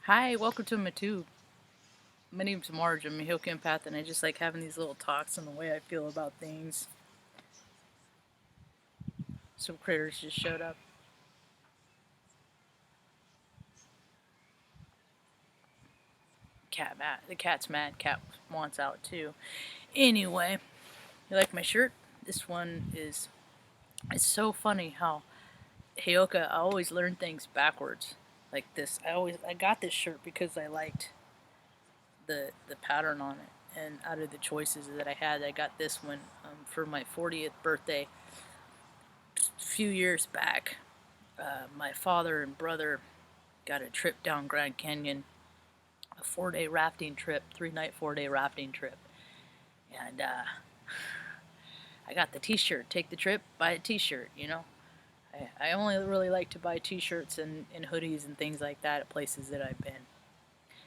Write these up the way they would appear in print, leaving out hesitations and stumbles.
Hi, welcome to my tube. My name's Marge. I'm a Hill empath, and I just like having these little talks on the way I feel about things. Some critters just showed up. Cat mad. The cat's mad. Cat wants out too. Anyway, you like my shirt? This one is. It's so funny how Heyoka. I always learn things backwards, like this. I got this shirt because I liked the pattern on it, and out of the choices that I had, I got this one for my 40th birthday a few years back. My father and brother got a trip down Grand Canyon, a 4-day rafting trip, 3-night, 4-day rafting trip. And I got the t-shirt. Take the trip, buy a t-shirt, you know. I only really like to buy t-shirts and hoodies and things like that at places that I've been.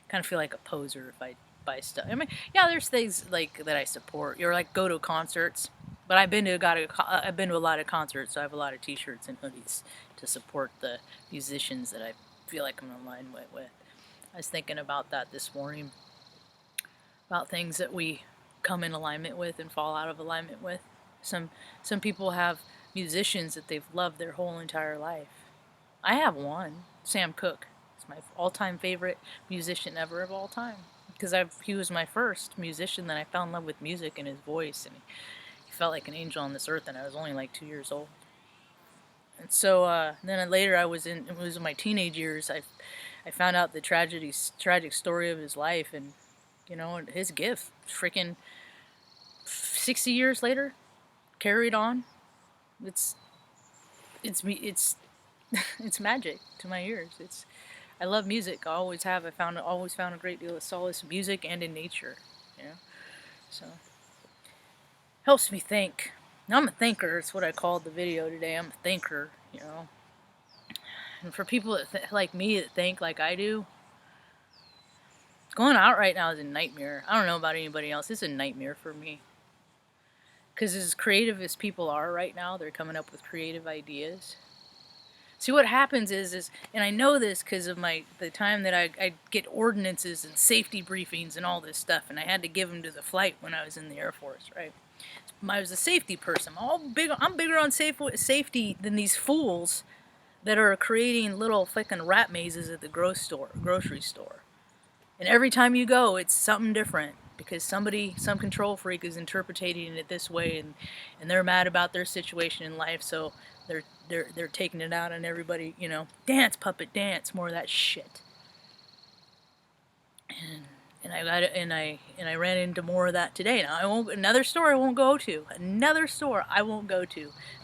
Kind of feel like a poser if I buy stuff. I mean, yeah, there's things like that I support. You're like go to concerts, but I've been to a lot of concerts, so I have a lot of t-shirts and hoodies to support the musicians that I feel like I'm in line with. I was thinking about that this morning, about things that we come in alignment with and fall out of alignment with. Some some people have musicians that they've loved their whole entire life. I have one, Sam Cooke. He's my all-time favorite musician ever of all time because he was my first musician that I fell in love with music and his voice, and he felt like an angel on this earth, and I was only like 2 years old. And so then later it was in my teenage years, I found out the tragic story of his life, and his gift, freaking 60 years later, carried on. It's it's me it's it's magic to my ears. I love music. I always have. Always found a great deal of solace in music and in nature. You know, so helps me think. I'm a thinker. It's what I called the video today. I'm a thinker. And for people like me that think like I do, going out right now is a nightmare. I don't know about anybody else. It's a nightmare for me. Because as creative as people are right now, they're coming up with creative ideas. See, what happens is, and I know this because of the time that I get ordinances and safety briefings and all this stuff, and I had to give them to the flight when I was in the Air Force, right? I was a safety person. I'm bigger on safety than these fools that are creating little fucking rat mazes at the grocery store. And every time you go, it's something different because some control freak is interpreting it this way, and they're mad about their situation in life, so they're taking it out on everybody. Dance, puppet, dance, more of that shit. And I ran into more of that today. Now another store I won't go to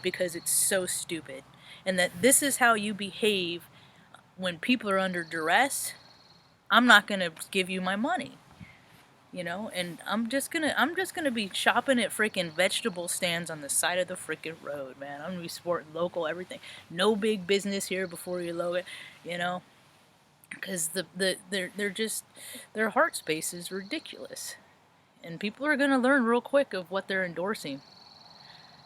because it's so stupid, and that this is how you behave when people are under duress. I'm not gonna give you my money, and I'm just gonna be shopping at freaking vegetable stands on the side of the freaking road, man. I'm gonna be supporting local everything. No big business here before you load it, because their heart space is ridiculous, and people are gonna learn real quick of what they're endorsing,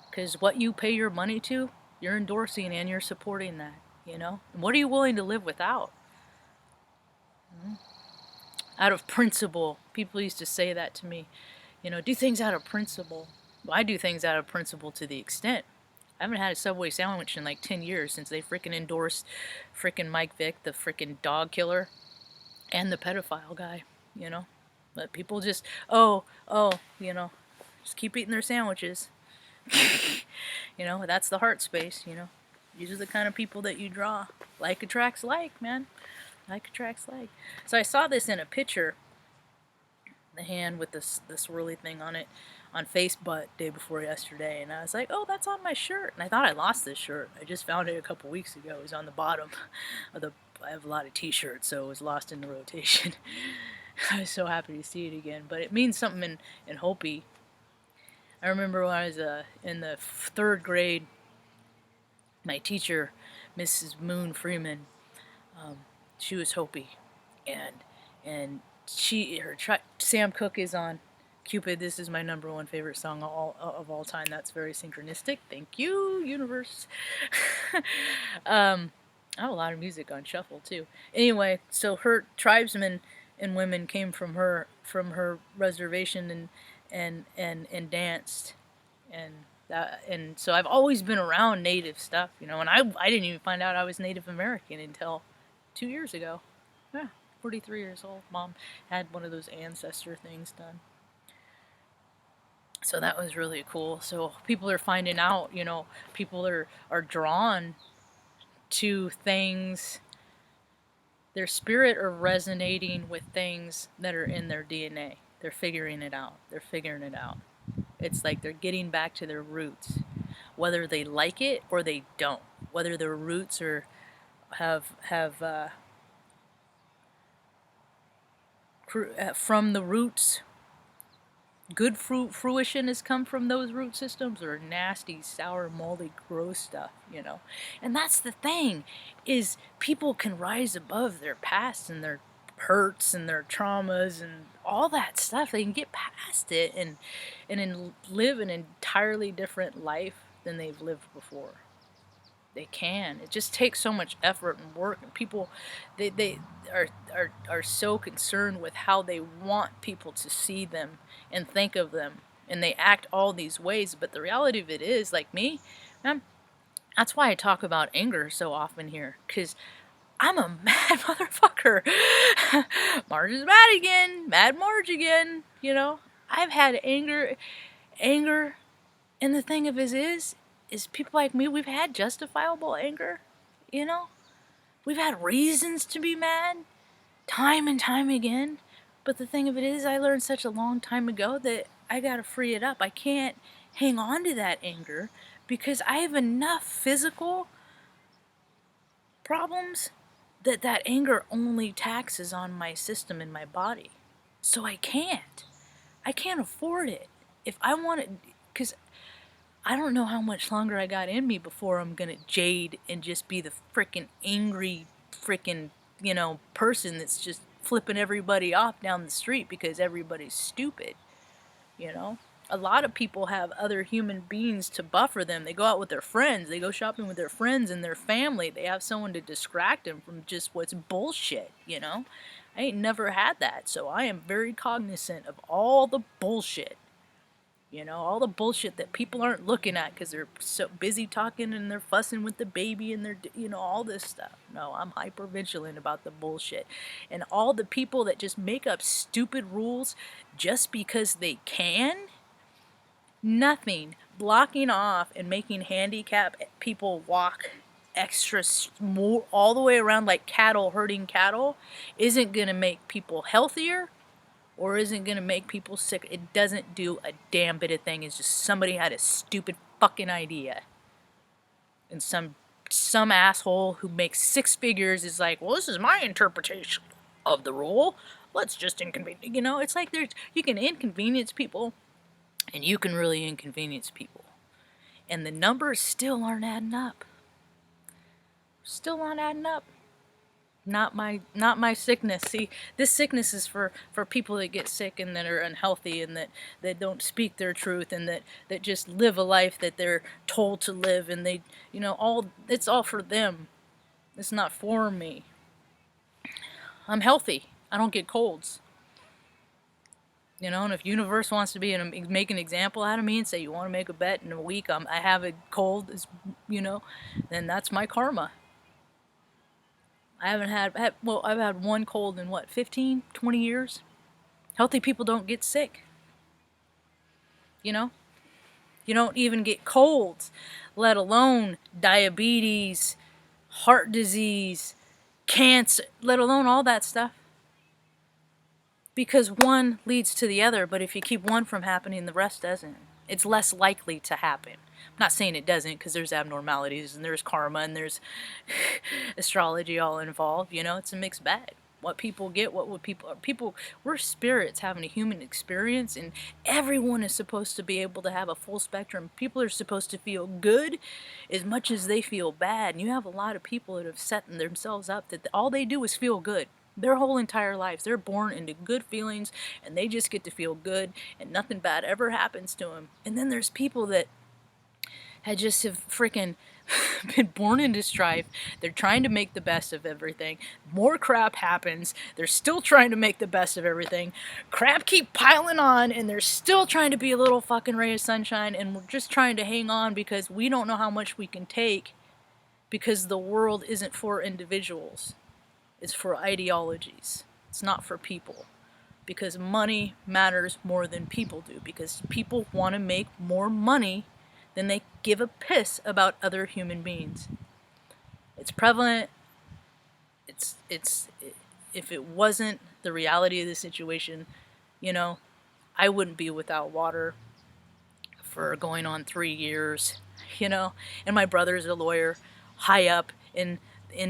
because what you pay your money to, you're endorsing and you're supporting that. And what are you willing to live without? Out of principle. People used to say that to me. Do things out of principle. Well, I do things out of principle to the extent. I haven't had a Subway sandwich in like 10 years since they freaking endorsed freaking Mike Vick, the freaking dog killer, and the pedophile guy, you know? But people just, just keep eating their sandwiches. That's the heart space, These are the kind of people that you draw. Like attracts like, man. Like attracts like. So I saw this in a picture, the hand with the swirly thing on it, on Facebook day before yesterday, and I was like, oh, that's on my shirt. And I thought I lost this shirt. I just found it a couple weeks ago. It was on the bottom of the. I have a lot of t-shirts, so it was lost in the rotation. I was so happy to see it again, but it means something in Hopi. I remember when I was in the 3rd grade, my teacher, Mrs. Moon Freeman, she was Hopi, and Sam Cooke is on Cupid. This is my #1 favorite song of all time. That's very synchronistic. Thank you, universe. I have a lot of music on shuffle too. Anyway, so her tribesmen and women came from her reservation and danced and and so I've always been around native stuff, you know, and I didn't even find out I was Native American until 2 years ago. Yeah, 43 years old. Mom had one of those ancestor things done. So that was really cool. So people are finding out, you know, people are drawn to things, their spirit are resonating with things that are in their DNA. They're figuring it out. They're figuring it out. It's like they're getting back to their roots, whether they like it or they don't. Whether their roots are have from the roots, good fruition has come from those root systems, or nasty, sour, moldy, gross stuff, you know. And that's the thing, is people can rise above their past and their hurts and their traumas and all that stuff. They can get past it and live an entirely different life than they've lived before. They can. It just takes so much effort and work, and people, they are so concerned with how they want people to see them and think of them, and they act all these ways. But the reality of it is, like me, man, that's why I talk about anger so often here, because I'm a mad motherfucker. Marge is mad again, mad Marge again. You know, I've had anger, and the thing of it is people like me, we've had justifiable anger, you know? We've had reasons to be mad, time and time again. But the thing of it is, I learned such a long time ago that I gotta free it up. I can't hang on to that anger because I have enough physical problems that that anger only taxes on my system and my body. So I can't. I can't afford it. If I want it, because I don't know how much longer I got in me before I'm gonna jade and just be the frickin' angry frickin', you know, person that's just flipping everybody off down the street because everybody's stupid, you know? A lot of people have other human beings to buffer them. They go out with their friends, they go shopping with their friends and their family. They have someone to distract them from just what's bullshit, you know? I ain't never had that, so I am very cognizant of all the bullshit. You know, all the bullshit that people aren't looking at because they're so busy talking and they're fussing with the baby and they're, you know, all this stuff. No, I'm hyper vigilant about the bullshit. And all the people that just make up stupid rules just because they can, nothing. Blocking off and making handicapped people walk extra more all the way around like cattle herding cattle isn't going to make people healthier or isn't going to make people sick. It doesn't do a damn bit of thing. It's just somebody had a stupid fucking idea. And some asshole who makes six figures is like, well, this is my interpretation of the rule. Let's just inconvenience. You know, it's like you can inconvenience people and you can really inconvenience people. And the numbers still aren't adding up. Still aren't adding up. Not my sickness. See, this sickness is for people that get sick and that are unhealthy and that don't speak their truth and that just live a life that they're told to live, and they, you know, it's all for them. It's not for me. I'm healthy. I don't get colds. You know, and if universe wants to make an example out of me and say you want to make a bet in a week I have a cold, you know, then that's my karma. I haven't well, I've had one cold in what, 15, 20 years? Healthy people don't get sick. You know? You don't even get colds, let alone diabetes, heart disease, cancer, let alone all that stuff. Because one leads to the other, but if you keep one from happening, the rest doesn't. It's less likely to happen. I'm not saying it doesn't, because there's abnormalities and there's karma and there's astrology all involved. You know, it's a mixed bag. What people get, what would people, we're spirits having a human experience, and everyone is supposed to be able to have a full spectrum. People are supposed to feel good as much as they feel bad. And you have a lot of people that have set themselves up that all they do is feel good. Their whole entire lives, they're born into good feelings, and they just get to feel good, and nothing bad ever happens to them. And then there's people that have freaking been born into strife. They're trying to make the best of everything. More crap happens. They're still trying to make the best of everything. Crap keep piling on, and they're still trying to be a little fucking ray of sunshine, and we're just trying to hang on because we don't know how much we can take, because the world isn't for individuals. It's for ideologies. It's not for people. Because money matters more than people do. Because people want to make more money than they give a piss about other human beings. It's prevalent. It's if it wasn't the reality of the situation, you know, I wouldn't be without water for going on 3 years, you know. And my brother's a lawyer, high up in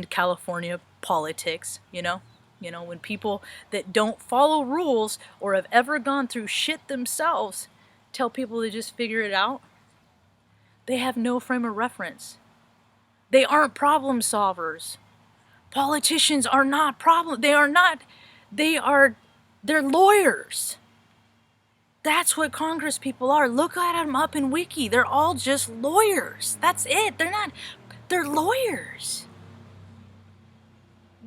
California politics, you know. You know, when people that don't follow rules or have ever gone through shit themselves tell people to just figure it out, they have no frame of reference. They aren't problem solvers. Politicians are not they're lawyers. That's what Congress people are. Look at them up in Wiki. They're all just lawyers. That's it. They're lawyers.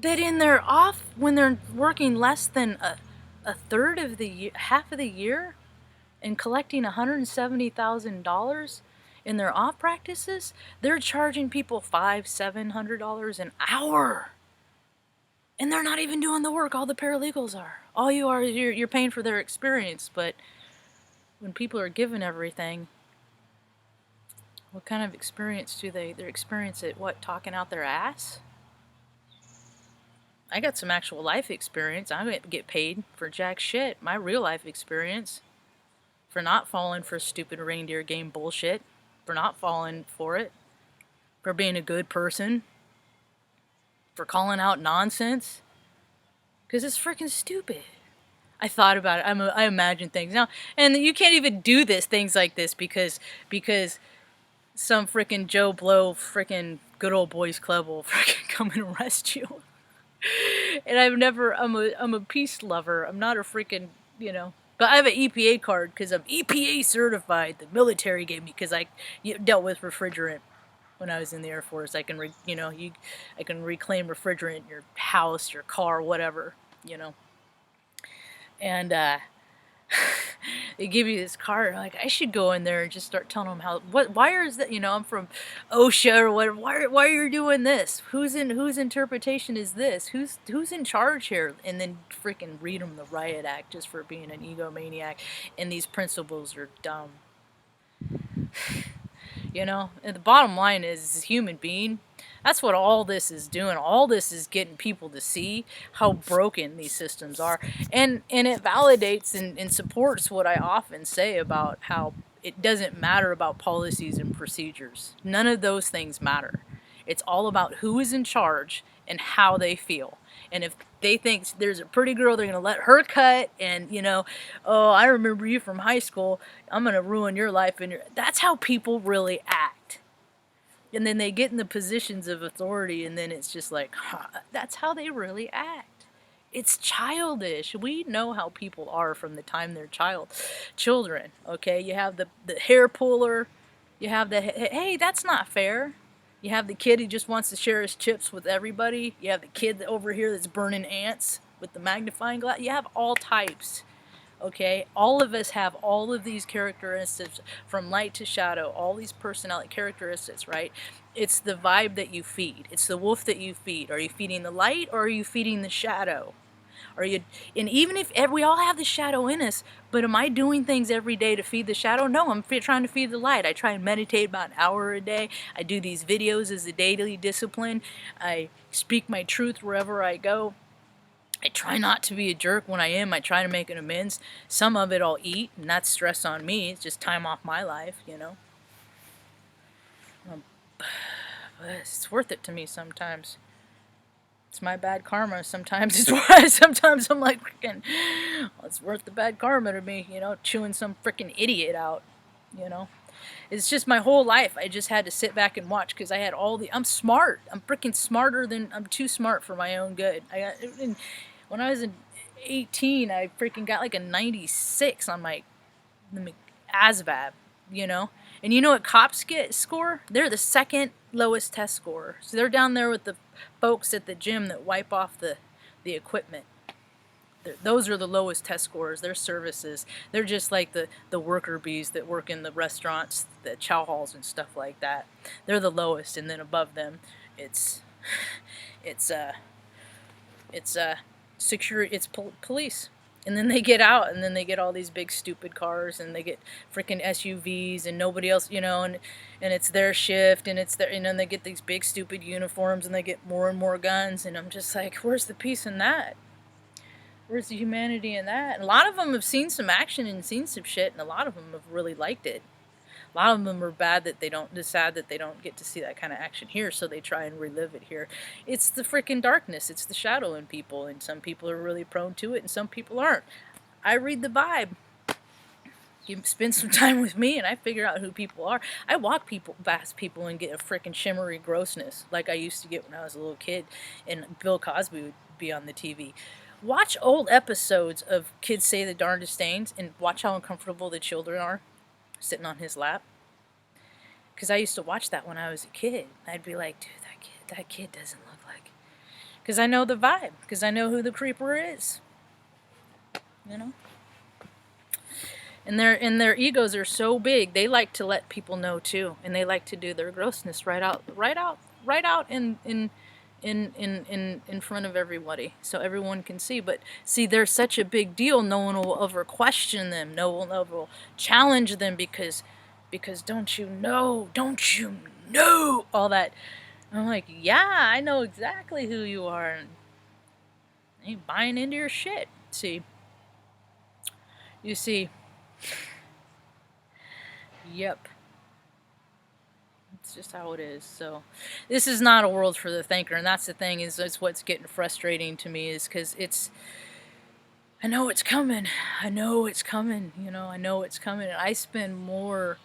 That in their off, when they're working less than a third of the year, half of the year, and collecting $170,000 in their off practices, they're charging people $500-$700 an hour. And they're not even doing the work. All the paralegals are. All you are is you're paying for their experience. But when people are given everything, what kind of experience do they? Their experience at what? Talking out their ass? I got some actual life experience. I don't get paid for jack shit. My real life experience. For not falling for stupid reindeer game bullshit. For not falling for it. For being a good person. For calling out nonsense. Because it's freaking stupid. I thought about it. I imagine things now, and you can't even do things like this because some freaking Joe Blow freaking good old boys club will freaking come and arrest you. And I'm a peace lover. I'm not a freaking, you know. But I have an EPA card because I'm EPA certified. The military gave me because I dealt with refrigerant when I was in the Air Force. I can I can reclaim refrigerant in your house, your car, whatever, you know. And they give you this card. Like, I should go in there and just start telling them why is that? You know, I'm from OSHA or whatever. Why are you doing this? Whose interpretation is this? Who's in charge here? And then freaking read them the riot act just for being an egomaniac. And these principles are dumb. You know, and the bottom line is, as a human being, that's what all this is doing. All this is getting people to see how broken these systems are. And it validates and supports what I often say about how it doesn't matter about policies and procedures. None of those things matter. It's all about who is in charge and how they feel. And if they think there's a pretty girl, they're going to let her cut. And, you know, oh, I remember you from high school. I'm going to ruin your life. That's how people really act. And then they get in the positions of authority, and then it's just like, that's how they really act. It's childish. We know how people are from the time they're children, okay? You have the hair puller. You have the, hey, that's not fair. You have the kid who just wants to share his chips with everybody. You have the kid over here that's burning ants with the magnifying glass. You have all types. Okay, all of us have all of these characteristics from light to shadow, all these personality characteristics, right? It's the vibe that you feed. It's the wolf that you feed. Are you feeding the light or are you feeding the shadow? And even if we all have the shadow in us, but am I doing things every day to feed the shadow? No, I'm trying to feed the light. I try and meditate about an hour a day. I do these videos as a daily discipline. I speak my truth wherever I go. I try not to be a jerk when I am. I try to make an amends. Some of it I'll eat, and that's stress on me. It's just time off my life, you know. But it's worth it to me sometimes. It's my bad karma. Sometimes sometimes I'm like, freaking, well, it's worth the bad karma to me, you know, chewing some freaking idiot out, you know. It's just my whole life. I just had to sit back and watch because I had I'm smart. I'm freaking smarter I'm too smart for my own good. When I was in 18, I freaking got like a 96 on my ASVAB, you know? And you know what cops score? They're the second lowest test score. So they're down there with the folks at the gym that wipe off the equipment. Those are the lowest test scores. Their services. They're just like the worker bees that work in the restaurants, the chow halls and stuff like that. They're the lowest, and then above them, it's security. It's police. And then they get out, and then they get all these big stupid cars, and they get freaking SUVs, and nobody else, you know, and it's their shift, and it's their, you know, and they get these big stupid uniforms, and they get more and more guns, and I'm just like, where's the peace in that? Where's the humanity in that? And a lot of them have seen some action and seen some shit, and a lot of them have really liked it. A lot of them are sad that they don't get to see that kind of action here, so they try and relive it here. It's the freaking darkness. It's the shadow in people, and some people are really prone to it, and some people aren't. I read the vibe. You spend some time with me, and I figure out who people are. I walk past people and get a freaking shimmery grossness, like I used to get when I was a little kid, and Bill Cosby would be on the TV. Watch old episodes of Kids Say the Darndest Things, and watch how uncomfortable the children are sitting on his lap. Because I used to watch that when I was a kid. I'd be like, dude, that kid doesn't look like. Because I know the vibe. Because I know who the creeper is. You know? And their egos are so big. They like to let people know too, and they like to do their grossness right out in front of everybody, so everyone can see. But see, they're such a big deal. No one will ever question them. No one ever will challenge them because don't you know all that. I'm like, yeah, I know exactly who you are, and I ain't buying into your shit. You see. Yep. It's just how it is. So this is not a world for the thinker, and that's the thing, is that's what's getting frustrating to me, is because I know it's coming. I know it's coming, you know, I know it's coming, and I spend more.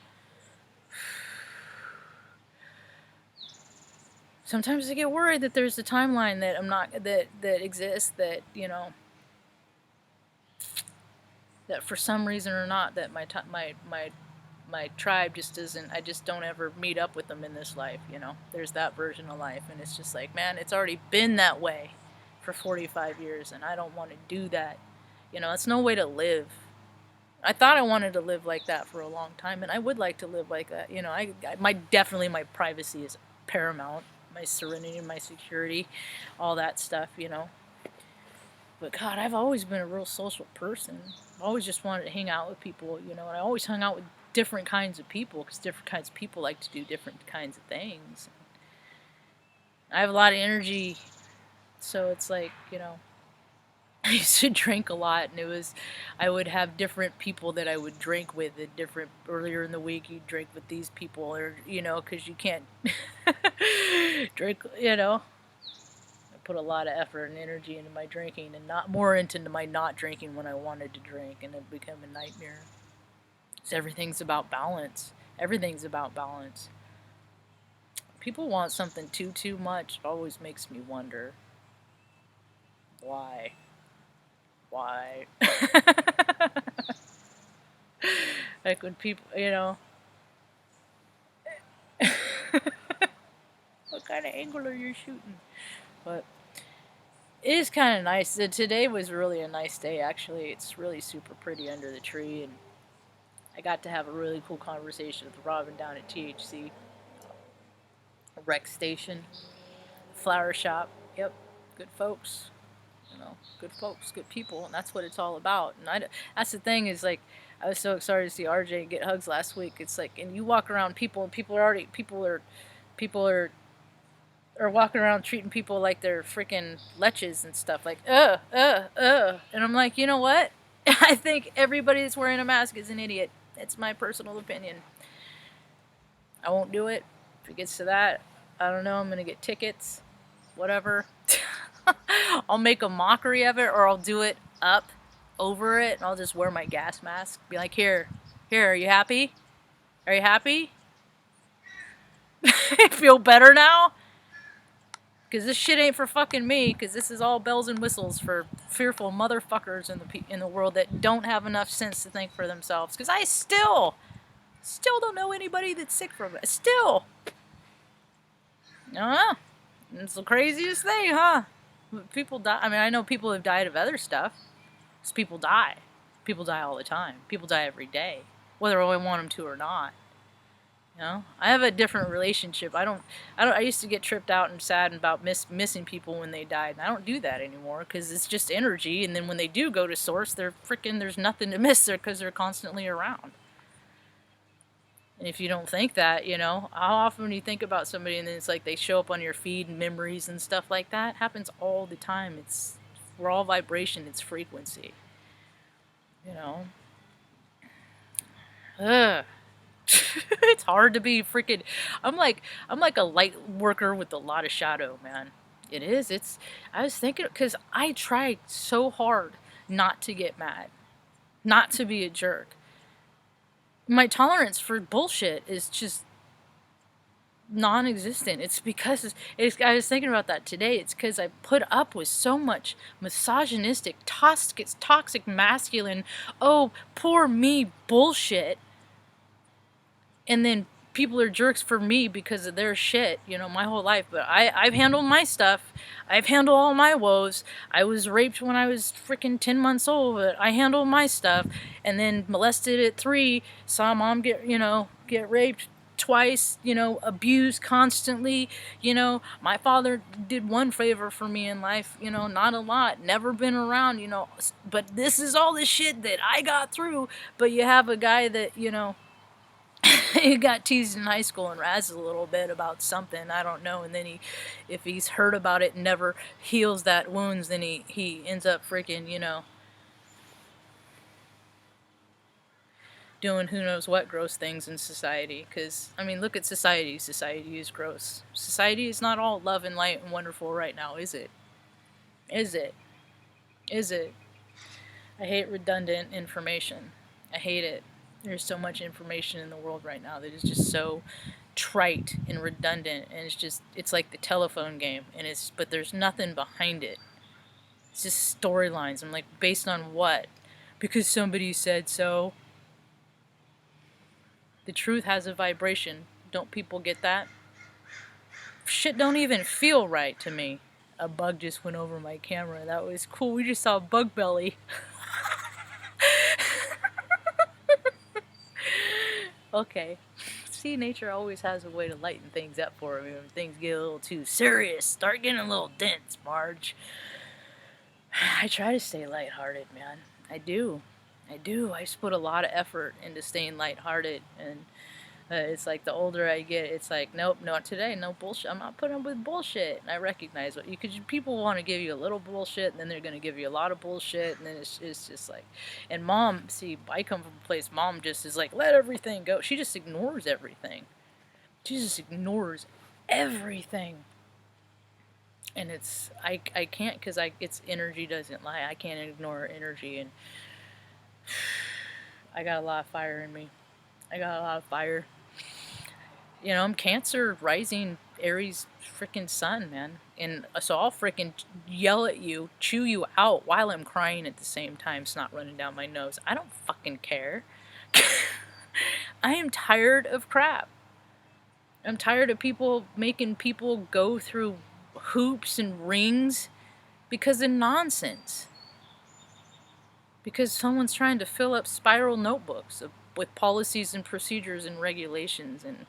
Sometimes I get worried that there's a timeline that exists, that, you know, that for some reason or not, that my tribe just isn't, I just don't ever meet up with them in this life, you know. There's that version of life, and it's just like, man, it's already been that way for 45 years, and I don't want to do that. You know, it's no way to live. I thought I wanted to live like that for a long time, and I would like to live like that. You know, definitely my privacy is paramount, my serenity, my security, all that stuff, you know. But God, I've always been a real social person. I've always just wanted to hang out with people, you know, and I always hung out with different kinds of people, because different kinds of people like to do different kinds of things. I have a lot of energy, so it's like, you know, I used to drink a lot, and I would have different people that I would drink with at different, earlier in the week you'd drink with these people, or, you know, because you can't drink, you know. I put a lot of effort and energy into my drinking, and not more into my not drinking when I wanted to drink, and it became a nightmare. So everything's about balance. Everything's about balance. People want something too much. It always makes me wonder. Why? Like when people, you know. What kind of angle are you shooting? But it is kind of nice. Today was really a nice day, actually. It's really super pretty under the tree, and I got to have a really cool conversation with Robin down at THC, a rec station, flower shop. Yep, good folks, you know, good folks, good people, and that's what it's all about. And that's the thing, is like, I was so excited to see RJ get hugs last week. It's like, and you walk around people, and people are walking around treating people like they're freaking leches and stuff, like, and I'm like, you know what? I think everybody that's wearing a mask is an idiot. It's my personal opinion. I won't do it. If it gets to that, I don't know, I'm gonna get tickets, whatever. I'll make a mockery of it, or I'll do it up over it, and I'll just wear my gas mask. Be like, here, are you happy? Are you happy? Feel better now? Because this shit ain't for fucking me, because this is all bells and whistles for fearful motherfuckers in the world that don't have enough sense to think for themselves. Because I still don't know anybody that's sick from it. Still. Ah, it's the craziest thing, huh? People die. I mean, I know people have died of other stuff. Because people die. People die all the time. People die every day, whether I want them to or not. You know, I have a different relationship. I used to get tripped out and sad about missing people when they died, and I don't do that anymore because it's just energy. And then when they do go to source, they're freaking. There's nothing to miss there because they're constantly around. And if you don't think that, you know, how often when you think about somebody and then it's like they show up on your feed and memories and stuff like that, it happens all the time. We're all vibration. It's frequency. You know. Ugh. It's hard to be freaking. I'm like a light worker with a lot of shadow, man. It is. I was thinking because I tried so hard not to get mad, not to be a jerk. My tolerance for bullshit is just non-existent. It's because I was thinking about that today. It's because I put up with so much misogynistic, toxic masculine, oh poor me bullshit. And then people are jerks for me because of their shit, you know, my whole life. But I've handled my stuff. I've handled all my woes. I was raped when I was freaking 10 months old, but I handled my stuff. And then molested at 3, saw mom get raped twice, you know, abused constantly. You know, my father did one favor for me in life, you know, not a lot, never been around, you know. But this is all the shit that I got through. But you have a guy that, you know, he got teased in high school and razzed a little bit about something, I don't know, and then if he's heard about it and never heals that wounds, then he ends up freaking, you know, doing who knows what gross things in society. Because, I mean, look at society. Society is gross. Society is not all love and light and wonderful right now, is it? Is it? Is it? I hate redundant information. I hate it. There's so much information in the world right now that is just so trite and redundant, and it's like the telephone game, but there's nothing behind it. It's just storylines. I'm like, based on what? Because somebody said so. The truth has a vibration. Don't people get that? Shit don't even feel right to me. A bug just went over my camera. That was cool. We just saw a bug belly. Okay. See, nature always has a way to lighten things up for me when things get a little too serious. Start getting a little dense, Marge. I try to stay lighthearted, man. I do. I just put a lot of effort into staying lighthearted, and it's like the older I get, it's like, nope, not today, no bullshit. I'm not putting up with bullshit. And I recognize what people want to give you a little bullshit, and then they're going to give you a lot of bullshit, and then it's just like, and mom, see, I come from a place, mom just is like, let everything go. She just ignores everything. She just ignores everything. And I can't, because it's energy doesn't lie. I can't ignore energy, and I got a lot of fire in me. I got a lot of fire. You know, I'm Cancer rising Aries freaking sun, man. And so I'll freaking yell at you, chew you out while I'm crying at the same time. It's not running down my nose. I don't fucking care. I am tired of crap. I'm tired of people making people go through hoops and rings because of nonsense. Because someone's trying to fill up spiral notebooks with policies and procedures and regulations, and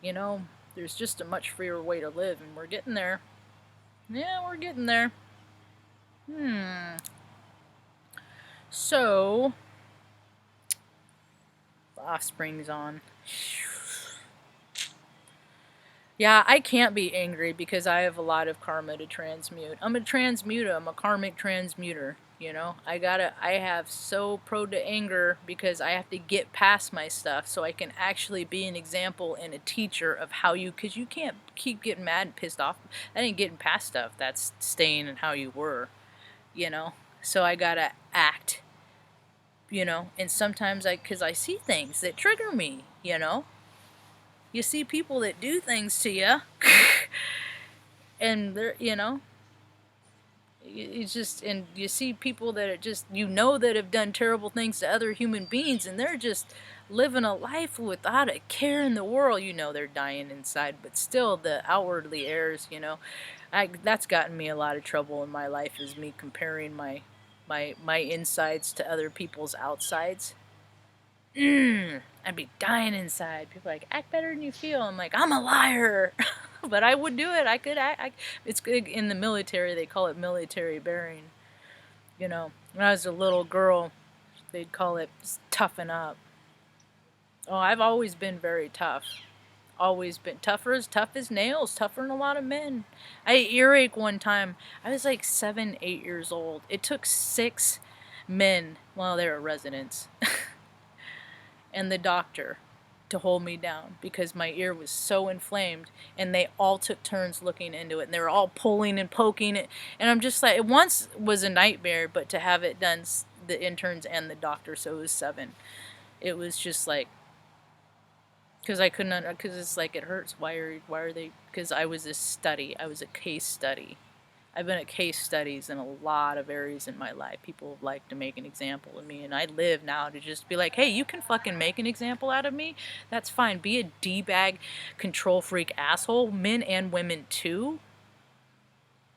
you know, there's just a much freer way to live, and we're getting there. Yeah, we're getting there. So, the Offspring's on. Yeah, I can't be angry because I have a lot of karma to transmute. I'm a transmuter. I'm a karmic transmuter. You know, I have so prone to anger because I have to get past my stuff so I can actually be an example and a teacher of how because you can't keep getting mad and pissed off. That ain't getting past stuff. That's staying in how you were, you know. So I gotta act, you know. And sometimes because I see things that trigger me, you know. You see people that do things to you, and they're, you know, It's just, and you see people that are just, that have done terrible things to other human beings, and they're just living a life without a care in the world. They're dying inside, but still the outwardly airs, that's gotten me a lot of trouble in my life, is me comparing my insides to other people's outsides. I'd be dying inside. People are like, act better than you feel. I'm like, I'm a liar. But I would do it. I could act. It's good in the military. They call it military bearing. When I was a little girl, they'd call it toughen up. Oh, I've always been very tough. Always been tough as nails, tougher than a lot of men. I had earache one time. I was like 7, 8 years old. It took 6 men, well, they were residents, and the doctor to hold me down because my ear was so inflamed, and they all took turns looking into it, and they were all pulling and poking it, and I'm just like, it once was a nightmare, but to have it done, the interns and the doctor, so it was 7, it was just like, because I couldn't, because it's like, it hurts, why are they, because I was a case study. I've been at case studies in a lot of areas in my life. People have liked to make an example of me, and I live now to just be like, hey, you can fucking make an example out of me. That's fine. Be a D-bag, control freak asshole, men and women too.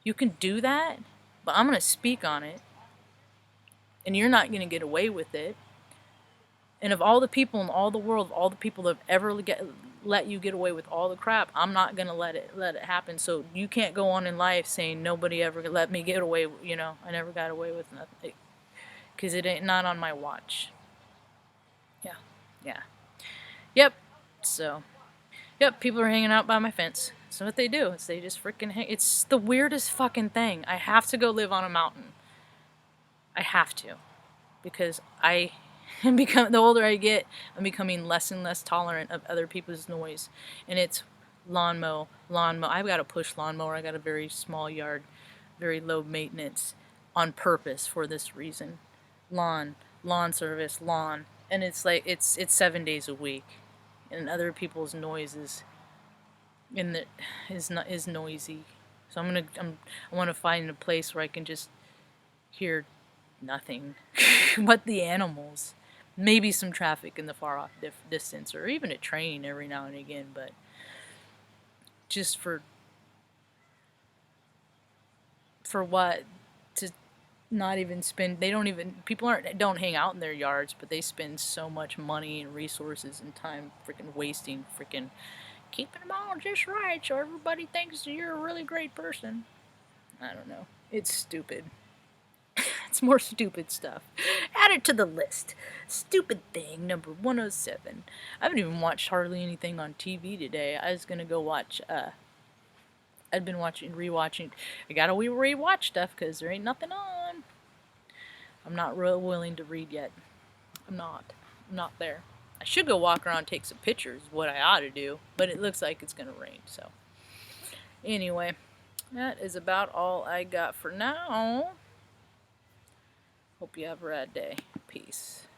You can do that, but I'm going to speak on it, and you're not going to get away with it. And of all the people in all the world, all the people that have ever let you get away with all the crap, I'm not gonna let it happen. So you can't go on in life saying nobody ever let me get away. I never got away with nothing, because it ain't not on my watch. Yeah. Yep. So, yep. People are hanging out by my fence. So what they do is they just freaking hang. It's the weirdest fucking thing. I have to go live on a mountain. I have to, because the older I get, I'm becoming less and less tolerant of other people's noise. And it's lawnmower. I've got a push lawnmower. I got a very small yard, very low maintenance, on purpose for this reason. Lawn service, lawn, and it's like it's 7 days a week, and other people's noises is noisy. So I want to find a place where I can just hear nothing but the animals. Maybe some traffic in the far off distance, or even a train every now and again, but just for what? To not even spend, people don't hang out in their yards, but they spend so much money and resources and time freaking wasting, freaking keeping them all just right so everybody thinks you're a really great person. I don't know. It's stupid. It's more stupid stuff. Add it to the list. Stupid thing number 107. I haven't even watched hardly anything on TV today. I was gonna go watch, I've been rewatching. I gotta rewatch stuff because there ain't nothing on. I'm not real willing to read yet. I'm not there. I should go walk around and take some pictures, what I ought to do, but it looks like it's gonna rain, so. Anyway, that is about all I got for now. Hope you have a rad day. Peace.